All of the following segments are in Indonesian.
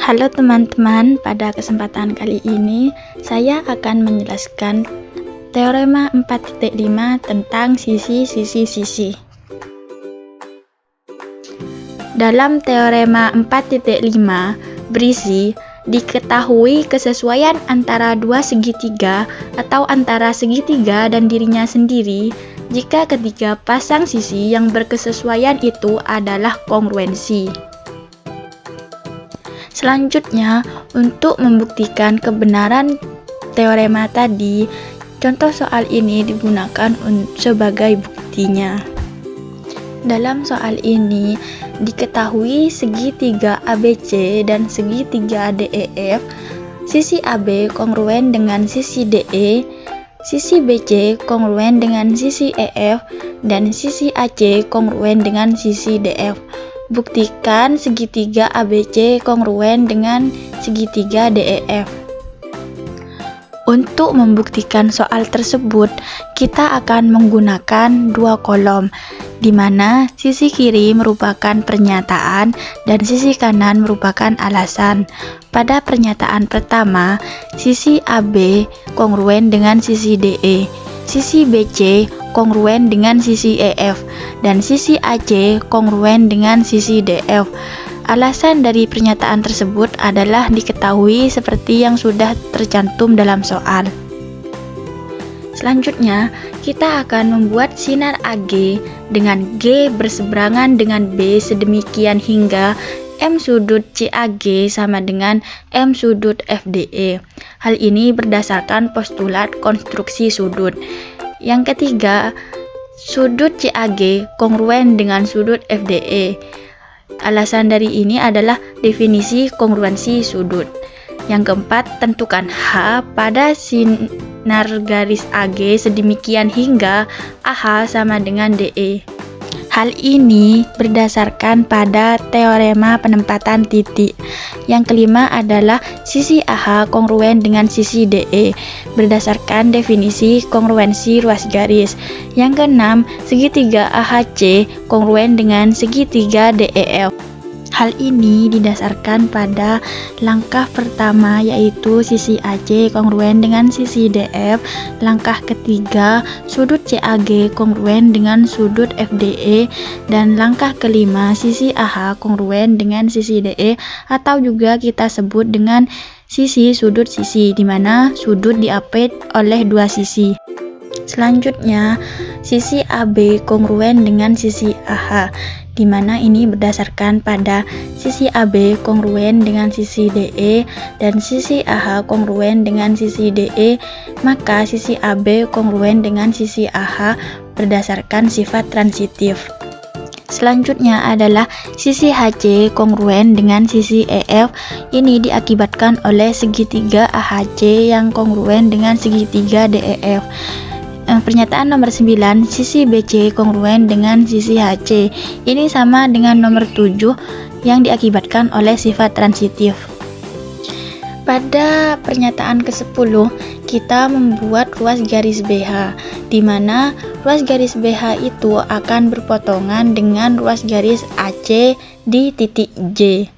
Halo teman-teman, pada kesempatan kali ini saya akan menjelaskan teorema 4.5 tentang sisi-sisi-sisi. Dalam teorema 4.5 berisi diketahui kesesuaian antara dua segitiga atau antara segitiga dan dirinya sendiri jika ketiga pasang sisi yang berkesesuaian itu adalah kongruensi. Selanjutnya, untuk membuktikan kebenaran teorema tadi, contoh soal ini digunakan sebagai buktinya. Dalam soal ini, diketahui segitiga ABC dan segitiga DEF, sisi AB kongruen dengan sisi DE, sisi BC kongruen dengan sisi EF, dan sisi AC kongruen dengan sisi DF. Buktikan segitiga ABC kongruen dengan segitiga DEF. Untuk membuktikan soal tersebut, kita akan menggunakan dua kolom, di mana sisi kiri merupakan pernyataan dan sisi kanan merupakan alasan. Pada pernyataan pertama, sisi AB kongruen dengan sisi DE, sisi BC kongruen dengan sisi EF, dan sisi AC kongruen dengan sisi DF. Alasan dari pernyataan tersebut adalah diketahui seperti yang sudah tercantum dalam soal. Selanjutnya, kita akan membuat sinar AG dengan G berseberangan dengan B sedemikian hingga M sudut CAG sama dengan M sudut FDE. Hal ini berdasarkan postulat konstruksi sudut. Yang ketiga, sudut CAG kongruen dengan sudut FDE. Alasan dari ini adalah definisi kongruensi sudut. Yang keempat, tentukan H pada sinar garis AG sedemikian hingga AH sama dengan DE. Hal ini berdasarkan pada teorema penempatan titik. Yang kelima adalah sisi AH kongruen dengan sisi DE berdasarkan definisi kongruensi ruas garis. Yang keenam, segitiga AHC kongruen dengan segitiga DEF. Hal ini didasarkan pada langkah pertama, yaitu sisi AC kongruen dengan sisi DF, langkah ketiga sudut CAG kongruen dengan sudut FDE, dan langkah kelima sisi AH kongruen dengan sisi DE, atau juga kita sebut dengan sisi sudut sisi, di mana sudut diapit oleh dua sisi. Selanjutnya, sisi AB kongruen dengan sisi AH, di mana ini berdasarkan pada sisi AB kongruen dengan sisi DE dan sisi AH kongruen dengan sisi DE, maka sisi AB kongruen dengan sisi AH berdasarkan sifat transitif. Selanjutnya adalah sisi HC kongruen dengan sisi EF. Ini diakibatkan oleh segitiga AHC yang kongruen dengan segitiga DEF. Pernyataan nomor 9, sisi BC kongruen dengan sisi HC. Ini sama dengan nomor 7 yang diakibatkan oleh sifat transitif. Pada pernyataan ke-10, kita membuat ruas garis BH, di mana ruas garis BH itu akan berpotongan dengan ruas garis AC di titik J.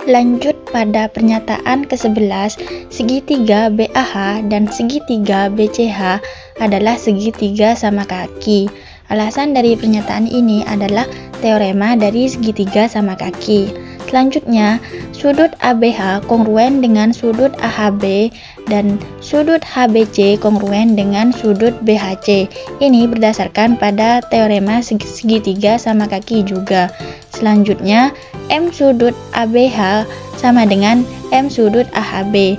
Lanjut pada pernyataan ke-11, segitiga BAH dan segitiga BCH adalah segitiga sama kaki. Alasan dari pernyataan ini adalah teorema dari segitiga sama kaki. Selanjutnya, sudut ABH kongruen dengan sudut AHB dan sudut HBC kongruen dengan sudut BHC. Ini berdasarkan pada teorema segitiga sama kaki juga. Selanjutnya, M sudut ABH sama dengan M sudut AHB.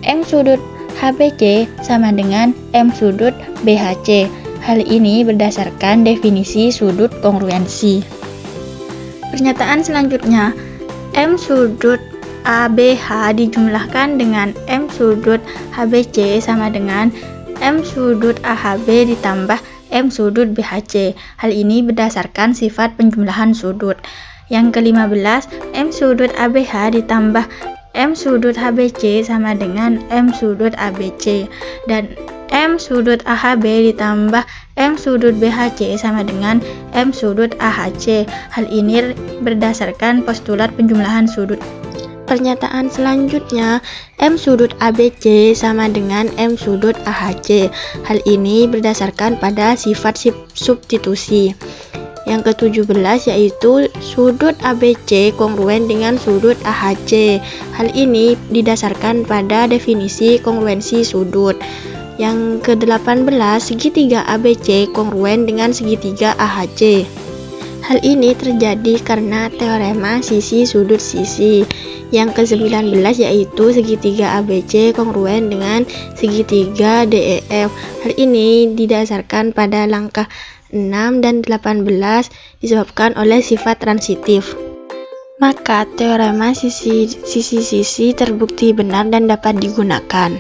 M sudut HBC sama dengan M sudut BHC. Hal ini berdasarkan definisi sudut kongruensi. Pernyataan selanjutnya, M sudut ABH dijumlahkan dengan M sudut HBC sama dengan M sudut AHB ditambah M sudut BHC. Hal ini berdasarkan sifat penjumlahan sudut. Yang ke-15, M sudut ABH ditambah M sudut HBC sama dengan M sudut ABC, dan M sudut AHB ditambah M sudut BHC sama dengan M sudut AHC. Hal ini berdasarkan postulat penjumlahan sudut. Pernyataan selanjutnya, M sudut ABC sama dengan M sudut AHC. Hal ini berdasarkan pada sifat substitusi. Yang ke-17 yaitu sudut ABC kongruen dengan sudut AHC. Hal ini didasarkan pada definisi kongruensi sudut. Yang ke-18 segitiga ABC kongruen dengan segitiga AHC. Hal ini terjadi karena teorema sisi sudut sisi. Yang ke-19 yaitu segitiga ABC kongruen dengan segitiga DEF. Hal ini didasarkan pada langkah 6 dan 18 disebabkan oleh sifat transitif. Maka teorema sisi-sisi terbukti benar dan dapat digunakan.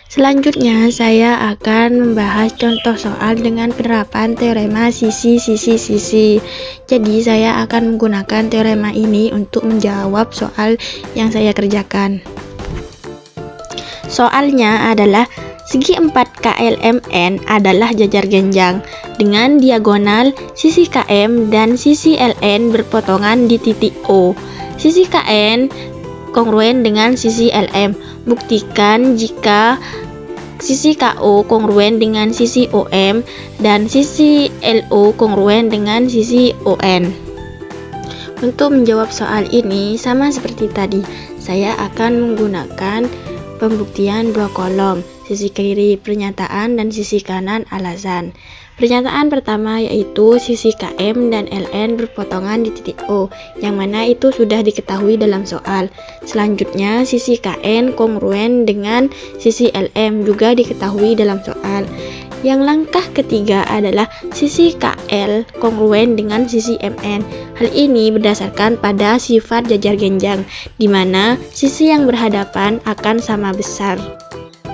Selanjutnya saya akan membahas contoh soal dengan penerapan teorema sisi-sisi-sisi. Jadi saya akan menggunakan teorema ini untuk menjawab soal yang saya kerjakan. Soalnya adalah segi 4 KLMN adalah jajar genjang dengan diagonal sisi KM dan sisi LN berpotongan di titik O. Sisi KN kongruen dengan sisi LM. Buktikan jika sisi KO kongruen dengan sisi OM dan sisi LO kongruen dengan sisi ON. Untuk menjawab soal ini sama seperti tadi, saya akan menggunakan pembuktian dua kolom, sisi kiri pernyataan dan sisi kanan alasan. Pernyataan pertama yaitu sisi KM dan LN berpotongan di titik O, yang mana itu sudah diketahui dalam soal. Selanjutnya sisi KN kongruen dengan sisi LM juga diketahui dalam soal. Yang langkah ketiga adalah sisi KL kongruen dengan sisi MN. Hal ini berdasarkan pada sifat jajar genjang, di mana sisi yang berhadapan akan sama besar.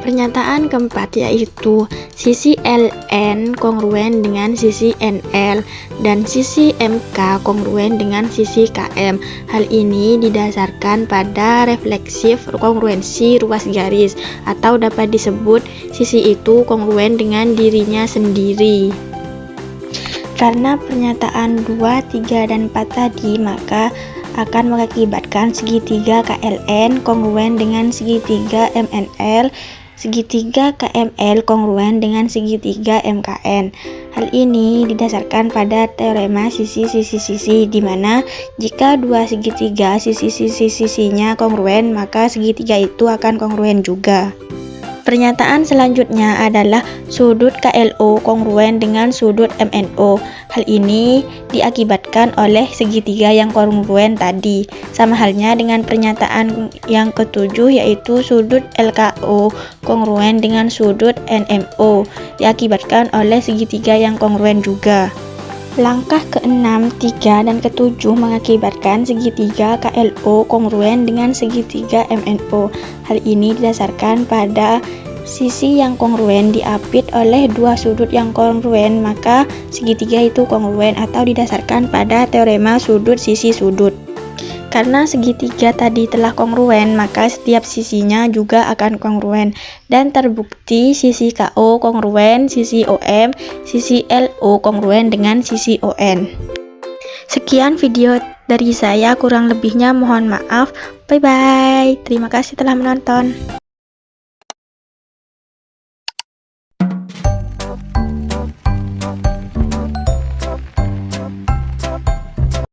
Pernyataan keempat yaitu sisi LN kongruen dengan sisi NL dan sisi MK kongruen dengan sisi KM. Hal ini didasarkan pada refleksif kongruensi ruas garis, atau dapat disebut sisi itu kongruen dengan dirinya sendiri. Karena pernyataan 2, 3, dan 4 tadi, maka akan mengakibatkan segitiga KLN kongruen dengan segitiga MNL, segitiga KML kongruen dengan segitiga MKN. Hal ini didasarkan pada teorema sisi-sisi-sisi, di mana jika dua segitiga sisi-sisi-sisinya kongruen, maka segitiga itu akan kongruen juga. Pernyataan selanjutnya adalah sudut KLO kongruen dengan sudut MNO. Hal ini diakibatkan oleh segitiga yang kongruen tadi. Sama halnya dengan pernyataan yang ketujuh yaitu sudut LKO kongruen dengan sudut NMO. Diakibatkan oleh segitiga yang kongruen juga. Langkah ke-6, 3, dan ke-7 mengakibatkan segitiga KLO kongruen dengan segitiga MNO. Hal ini didasarkan pada sisi yang kongruen diapit oleh dua sudut yang kongruen, maka segitiga itu kongruen atau didasarkan pada teorema sudut sisi sudut. Karena segitiga tadi telah kongruen, maka setiap sisinya juga akan kongruen. Dan terbukti sisi KO kongruen, sisi OM, sisi LO kongruen dengan sisi ON. Sekian video dari saya, kurang lebihnya mohon maaf. Bye bye. Terima kasih telah menonton.